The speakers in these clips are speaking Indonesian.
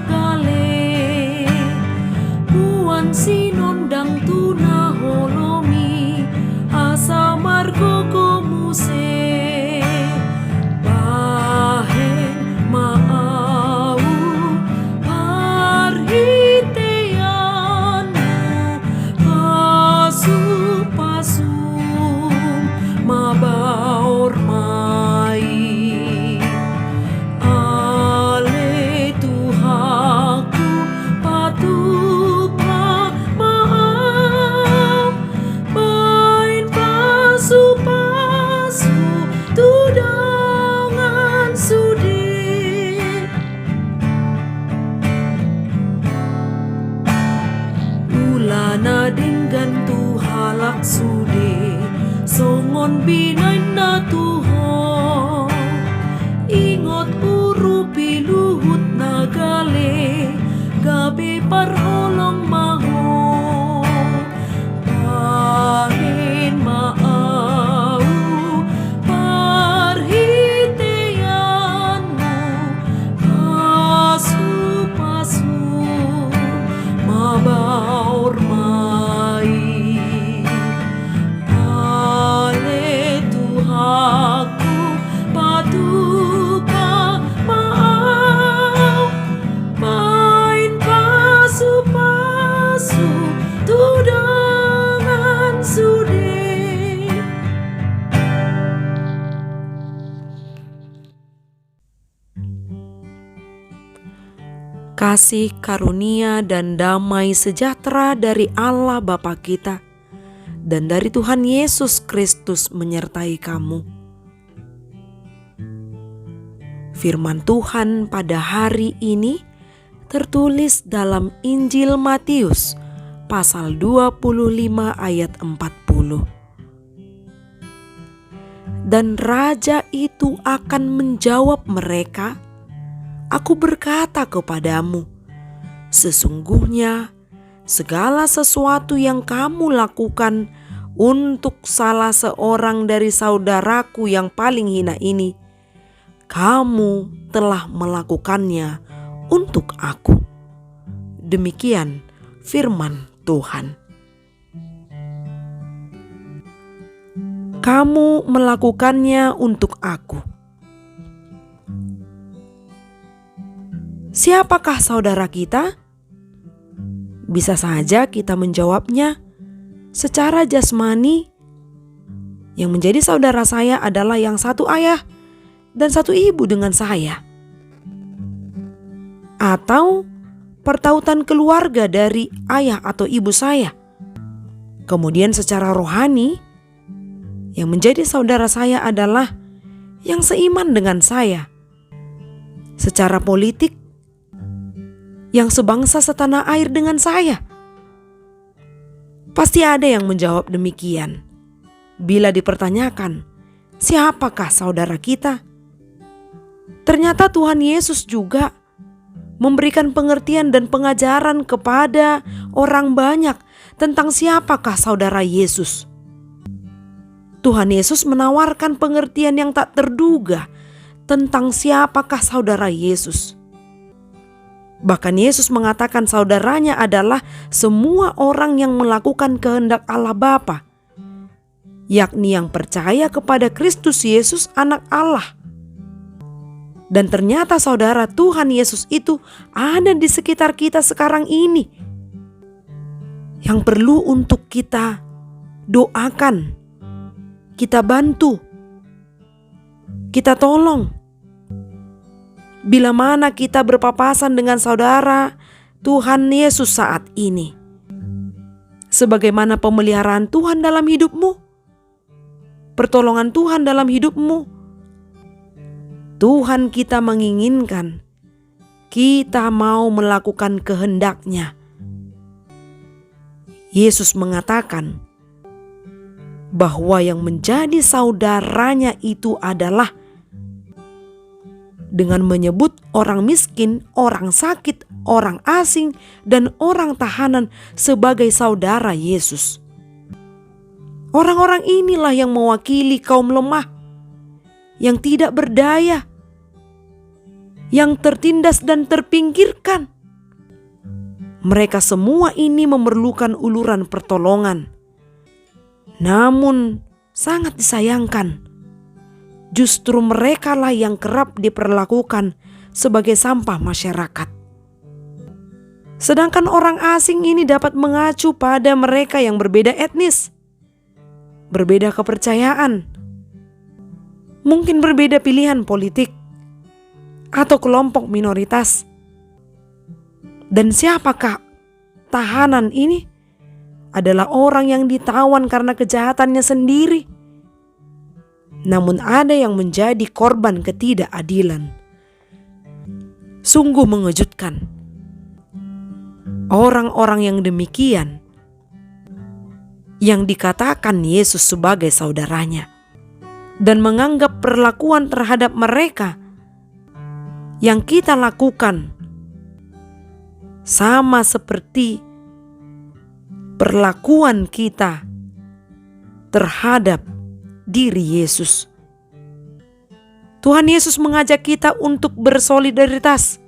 gale Puan sinondang tuna holomi asa margo komuse bahen maau parhiteanmu pasu-pasum mabaur mai ale Tuhaku patupa maaf bain pasu-pasu tudangan sudi ulana dengan tuhalak sudi songon binain na tuho ingot urupi luhut nagale gabi parholong maho pahin maau parhiteanmu pasu-pasu mabaur mai ale Tuhaku patuka maaf main pasu-pasu tudangan sudi. Kasih karunia dan damai sejahtera dari Allah Bapa kita dan dari Tuhan Yesus Kristus menyertai kamu. Firman Tuhan pada hari ini tertulis dalam Injil Matius pasal 25 ayat 40. Dan raja itu akan menjawab mereka, "Aku berkata kepadamu, sesungguhnya segala sesuatu yang kamu lakukan untuk salah seorang dari saudaraku yang paling hina ini, kamu telah melakukannya untuk aku." Demikian firman Tuhan. Kamu melakukannya untuk aku. Siapakah saudara kita? Bisa saja kita menjawabnya secara jasmani. Yang menjadi saudara saya adalah yang satu ayah dan satu ibu dengan saya. Atau pertautan keluarga dari ayah atau ibu saya. Kemudian secara rohani, yang menjadi saudara saya adalah yang seiman dengan saya. Secara politik, yang sebangsa setanah air dengan saya. Pasti ada yang menjawab demikian. Bila dipertanyakan, siapakah saudara kita? Ternyata Tuhan Yesus juga memberikan pengertian dan pengajaran kepada orang banyak tentang siapakah saudara Yesus. Tuhan Yesus menawarkan pengertian yang tak terduga tentang siapakah saudara Yesus. Bahkan Yesus mengatakan saudaranya adalah semua orang yang melakukan kehendak Allah Bapa, yakni yang percaya kepada Kristus Yesus Anak Allah. Dan ternyata saudara, Tuhan Yesus itu ada di sekitar kita sekarang ini, yang perlu untuk kita doakan, kita bantu, kita tolong. Bila mana kita berpapasan dengan saudara Tuhan Yesus saat ini, sebagaimana pemeliharaan Tuhan dalam hidupmu, pertolongan Tuhan dalam hidupmu, Tuhan kita menginginkan kita mau melakukan kehendak-Nya. Yesus mengatakan bahwa yang menjadi saudaranya itu adalah dengan menyebut orang miskin, orang sakit, orang asing, dan orang tahanan sebagai saudara Yesus. Orang-orang inilah yang mewakili kaum lemah, yang tidak berdaya, yang tertindas dan terpinggirkan. Mereka semua ini memerlukan uluran pertolongan. Namun sangat disayangkan, justru merekalah yang kerap diperlakukan sebagai sampah masyarakat. Sedangkan orang asing ini dapat mengacu pada mereka yang berbeda etnis, berbeda kepercayaan, mungkin berbeda pilihan politik, atau kelompok minoritas. Dan siapakah tahanan ini? Adalah orang yang ditawan karena kejahatannya sendiri. Namun ada yang menjadi korban ketidakadilan. Sungguh mengejutkan. Orang-orang yang demikian, yang dikatakan Yesus sebagai saudaranya, dan menganggap perlakuan terhadap mereka yang kita lakukan sama seperti perlakuan kita terhadap diri Yesus. Tuhan Yesus mengajak kita untuk bersolidaritas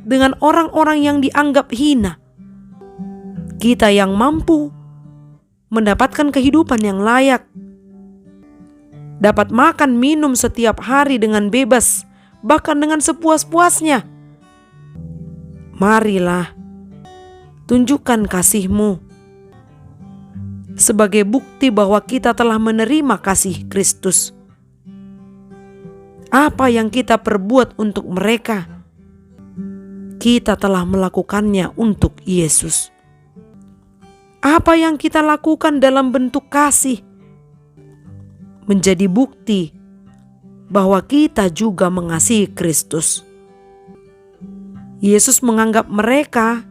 dengan orang-orang yang dianggap hina. Kita yang mampu mendapatkan kehidupan yang layak, dapat makan minum setiap hari dengan bebas, bahkan dengan sepuas-puasnya. Marilah tunjukkan kasih-Mu sebagai bukti bahwa kita telah menerima kasih Kristus. Apa yang kita perbuat untuk mereka, kita telah melakukannya untuk Yesus. Apa yang kita lakukan dalam bentuk kasih menjadi bukti bahwa kita juga mengasihi Kristus. Yesus menganggap mereka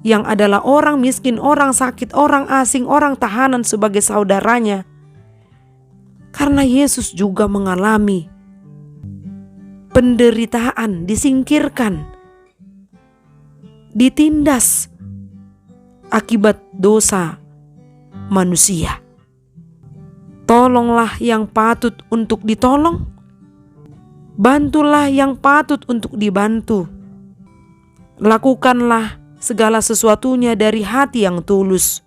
yang adalah orang miskin, orang sakit, orang asing, orang tahanan sebagai saudaranya, karena Yesus juga mengalami penderitaan, disingkirkan, ditindas akibat dosa manusia. Tolonglah yang patut untuk ditolong, bantulah yang patut untuk dibantu. Lakukanlah segala sesuatunya dari hati yang tulus,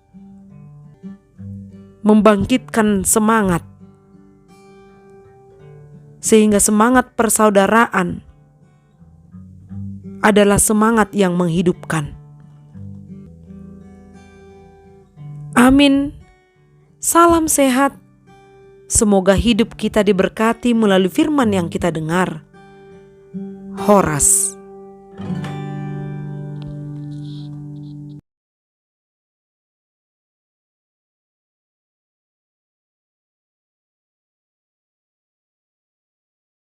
membangkitkan semangat, sehingga semangat persaudaraan adalah semangat yang menghidupkan. Amin. Salam sehat. Semoga hidup kita diberkati melalui firman yang kita dengar. Horas.